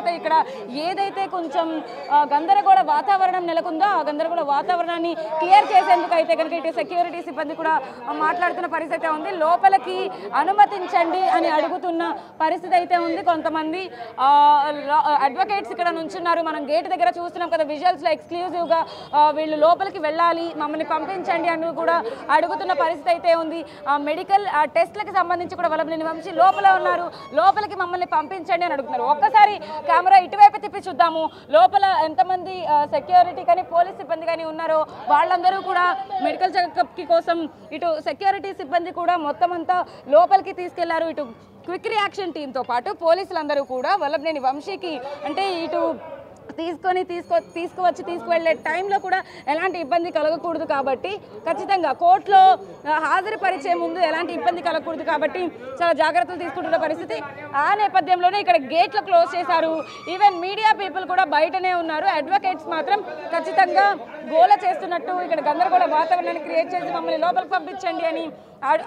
తర్వాత ఇక్కడ ఏదైతే కొంచెం గందరగోళ వాతావరణం నెలకొందో ఆ గందరగోళ వాతావరణాన్ని క్లియర్ చేసేందుకు అయితే కనుక ఇటు సెక్యూరిటీ సిబ్బంది కూడా మాట్లాడుతున్న పరిస్థితి ఉంది. లోపలికి అనుమతించండి అని అడుగుతున్న పరిస్థితి అయితే ఉంది. కొంతమంది అడ్వకేట్స్ ఇక్కడ నుంచున్నారు. మనం గేట్ దగ్గర చూస్తున్నాం కదా విజువల్స్లో ఎక్స్క్లూజివ్గా వీళ్ళు లోపలికి వెళ్ళాలి మమ్మల్ని పంపించండి అని కూడా అడుగుతున్న పరిస్థితి అయితే ఉంది. మెడికల్ టెస్ట్లకి సంబంధించి కూడా వల్లభనేని వంశీ లోపల ఉన్నారు. లోపలికి మమ్మల్ని పంపించండి అని అడుగుతున్నారు. ఒక్కసారి కెమెరా ఇటువైపు తిప్పి చూద్దాము. లోపల ఎంతమంది సెక్యూరిటీ కానీ పోలీస్ సిబ్బంది కానీ ఉన్నారో వాళ్ళందరూ కూడా మెడికల్ చెకప్ కోసం ఇటు సెక్యూరిటీ సిబ్బంది కూడా మొత్తం అంతా లోపలికి తీసుకెళ్లారు. ఇటు క్విక్ రియాక్షన్ టీంతో పాటు పోలీసులందరూ కూడా వల్లభనేని వంశీకి అంటే ఇటు తీసుకువెళ్ళే టైంలో కూడా ఎలాంటి ఇబ్బంది కలగకూడదు కాబట్టి ఖచ్చితంగా కోర్టులో హాజరుపరిచే ముందు ఎలాంటి ఇబ్బంది కలగకూడదు కాబట్టి చాలా జాగ్రత్తలు తీసుకుంటున్న పరిస్థితి. ఆ నేపథ్యంలోనే ఇక్కడ గేట్లు క్లోజ్ చేశారు. ఈవెన్ మీడియా పీపుల్ కూడా బయటనే ఉన్నారు. అడ్వకేట్స్ మాత్రం ఖచ్చితంగా గోల చేస్తున్నట్టు ఇక్కడ గందరగోళ వాతావరణాన్ని క్రియేట్ చేసి మమ్మల్ని లోపలికి పంపించండి అని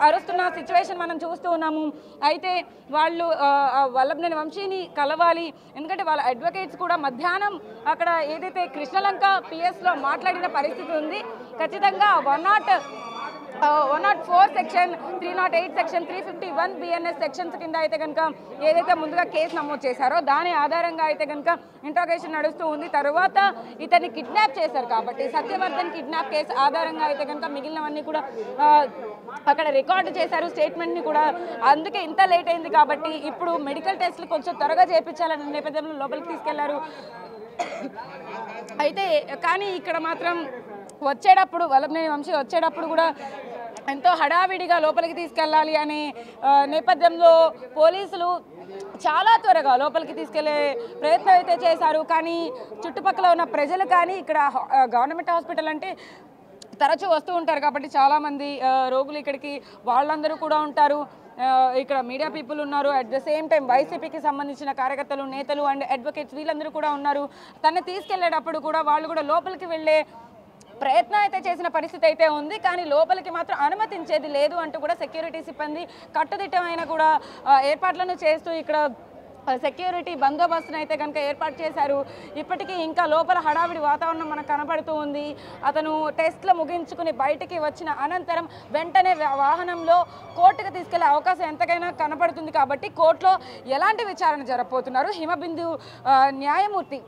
అరుస్తున్న సిచ్యువేషన్ మనం చూస్తూ ఉన్నాము. అయితే వాళ్ళు వల్లభనేని వంశీని కలవాలి. ఎందుకంటే వాళ్ళ అడ్వకేట్స్ కూడా మధ్యాహ్నం అక్కడ ఏదైతే కృష్ణలంక పిఎస్లో మాట్లాడిన పరిస్థితి ఉంది. ఖచ్చితంగా 104 సెక్షన్ 308 సెక్షన్ 351 బిఎన్ఎస్ సెక్షన్స్ కింద అయితే కనుక ఏదైతే ముందుగా కేసు నమోదు చేశారో దాని ఆధారంగా అయితే కనుక ఇంట్రాగేషన్ నడుస్తూ ఉంది. తర్వాత ఇతన్ని కిడ్నాప్ చేశారు కాబట్టి సత్యవర్ధన్ కిడ్నాప్ కేసు ఆధారంగా అయితే కనుక మిగిలినవన్నీ కూడా అక్కడ రికార్డు చేశారు స్టేట్మెంట్ని కూడా. అందుకే ఇంత లేట్ అయింది కాబట్టి ఇప్పుడు మెడికల్ టెస్ట్లు కొంచెం త్వరగా చేయించాలనే నేపథ్యంలో లోపలికి తీసుకెళ్లారు. అయితే కానీ ఇక్కడ మాత్రం వచ్చేటప్పుడు వల్లభనేని వంశీ వచ్చేటప్పుడు కూడా ఎంతో హడావిడిగా లోపలికి తీసుకెళ్ళాలి అనే నేపథ్యంలో పోలీసులు చాలా త్వరగా లోపలికి తీసుకెళ్లే ప్రయత్నం అయితే చేశారు. కానీ చుట్టుపక్కల ఉన్న ప్రజలు కానీ ఇక్కడ గవర్నమెంట్ హాస్పిటల్ అంటే తరచూ వస్తూ ఉంటారు కాబట్టి చాలామంది రోగులు ఇక్కడికి వాళ్ళందరూ కూడా ఉంటారు. ఇక్కడ మీడియా పీపుల్ ఉన్నారు. అట్ ద సేమ్ టైం వైసీపీకి సంబంధించిన కార్యకర్తలు నేతలు అండ్ అడ్వకేట్స్ వీళ్ళందరూ కూడా ఉన్నారు. తనని తీసుకెళ్లేటప్పుడు కూడా వాళ్ళు కూడా లోపలికి వెళ్ళే ప్రయత్నం అయితే చేసిన పరిస్థితి అయితే ఉంది. కానీ లోపలికి మాత్రం అనుమతించేది లేదు అంటూ కూడా సెక్యూరిటీ సిబ్బంది కట్టుదిట్టమైన కూడా ఏర్పాట్లను చేస్తూ ఇక్కడ సెక్యూరిటీ బందోబస్తును అయితే కనుక ఏర్పాటు చేశారు. ఇప్పటికీ ఇంకా లోపల హడావిడి వాతావరణం మనకు కనపడుతూ ఉంది. అతను టెస్ట్లు ముగించుకుని బయటికి వచ్చిన అనంతరం వెంటనే వాహనంలో కోర్టుకు తీసుకెళ్లే అవకాశం ఎంతకైనా కనపడుతుంది. కాబట్టి కోర్టులో ఎలాంటి విచారణ జరగబోతున్నారు, హిమబిందు న్యాయమూర్తి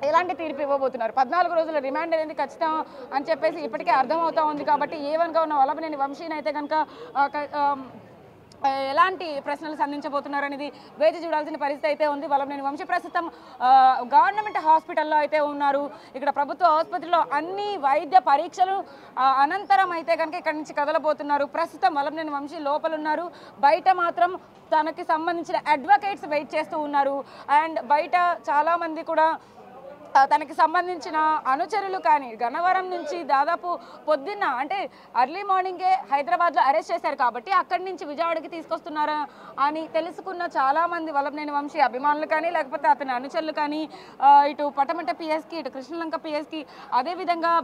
ఎలాంటి తీర్పు ఇవ్వబోతున్నారు, 14 రోజుల రిమాండ్ అనేది ఖచ్చితం అని చెప్పేసి ఇప్పటికే అర్థమవుతా ఉంది. కాబట్టి A1గా ఉన్న వల్లభనేని వంశీని అయితే కనుక ఎలాంటి ప్రశ్నలు సంధించబోతున్నారు అనేది వేచి చూడాల్సిన పరిస్థితి అయితే ఉంది. వల్లభనేని వంశీ ప్రస్తుతం గవర్నమెంట్ హాస్పిటల్లో అయితే ఉన్నారు. ఇక్కడ ప్రభుత్వ ఆసుపత్రిలో అన్ని వైద్య పరీక్షలు అనంతరం అయితే కనుక ఇక్కడి నుంచి కదలబోతున్నారు. ప్రస్తుతం వల్లభనేని వంశీ లోపల ఉన్నారు. బయట మాత్రం తనకి సంబంధించిన అడ్వకేట్స్ వెయిట్ చేస్తూ ఉన్నారు. అండ్ బయట చాలామంది కూడా తనకి సంబంధించిన అనుచరులు కానీ గన్నవరం నుంచి దాదాపు పొద్దున్న అంటే అర్లీ మార్నింగే హైదరాబాద్లో అరెస్ట్ చేశారు కాబట్టి అక్కడి నుంచి విజయవాడకి తీసుకొస్తున్నారా అని తెలుసుకున్న చాలామంది వల్లభనేని వంశీ అభిమానులు కానీ లేకపోతే అతని అనుచరులు కానీ ఇటు పటమట పిఎస్కి ఇటు కృష్ణలంక పిఎస్కి అదేవిధంగా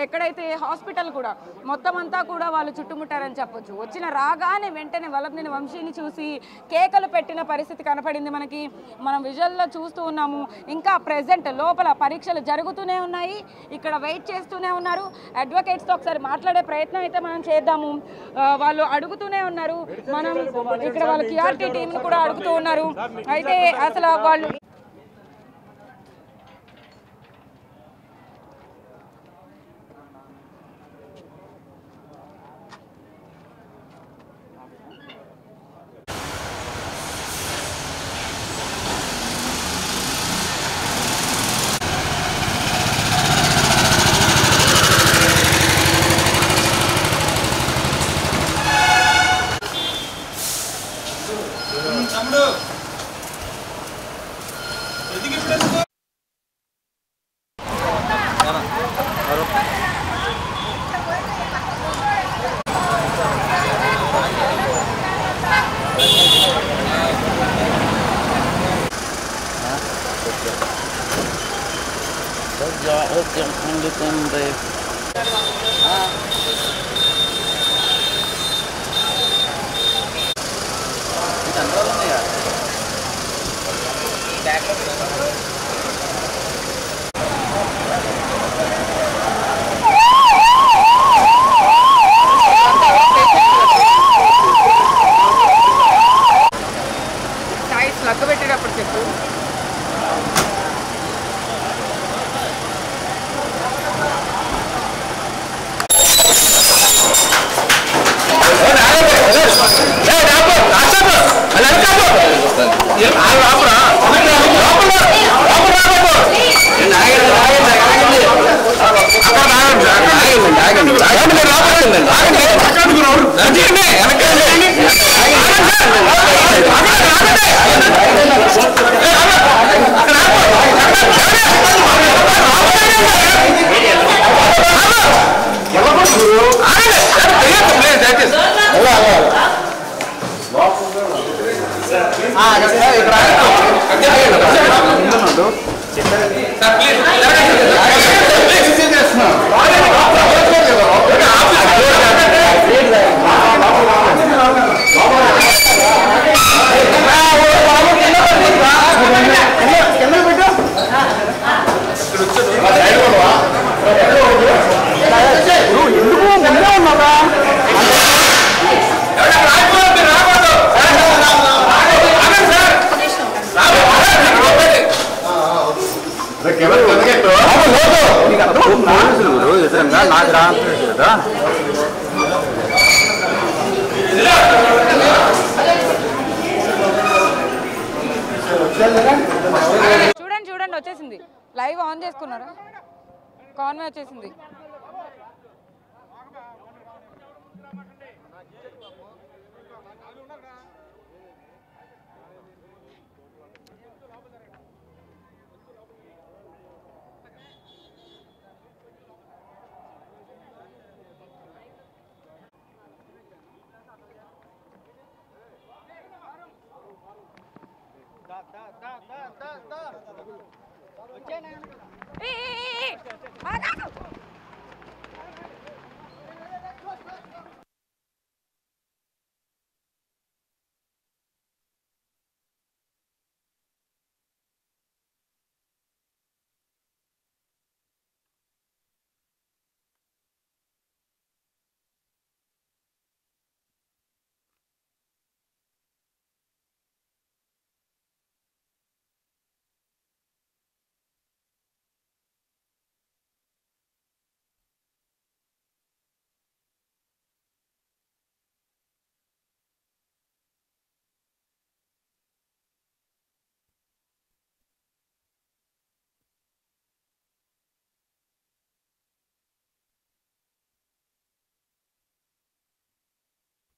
ఎక్కడైతే హాస్పిటల్ కూడా మొత్తం అంతా కూడా వాళ్ళు చుట్టుముట్టారని చెప్పొచ్చు. వచ్చిన రాగానే వెంటనే వల్లభనేని వంశీని చూసి కేకలు పెట్టిన పరిస్థితి కనపడింది మనకి. మనం విజువల్లో చూస్తూ ఉన్నాము. ఇంకా ప్రెజెంట్ లోపల పరీక్షలు జరుగుతూనే ఉన్నాయి. ఇక్కడ వెయిట్ చేస్తూనే ఉన్నారు. అడ్వకేట్స్తో ఒకసారి మాట్లాడే ప్రయత్నం అయితే మనం చేద్దాము. వాళ్ళు అడుగుతూనే ఉన్నారు. మనం ఇక్కడ వాళ్ళ క్యూఆర్టీ టీంని కూడా అడుగుతూ ఉన్నారు. అయితే అసలు వాళ్ళు లక్క పెట్టేటప్పుడు చెప్పు. చూడండి చూడండి వచ్చేసింది. లైవ్ ఆన్ చేసుకున్నారా? కాన్వే వచ్చేసింది. వచ్చేనా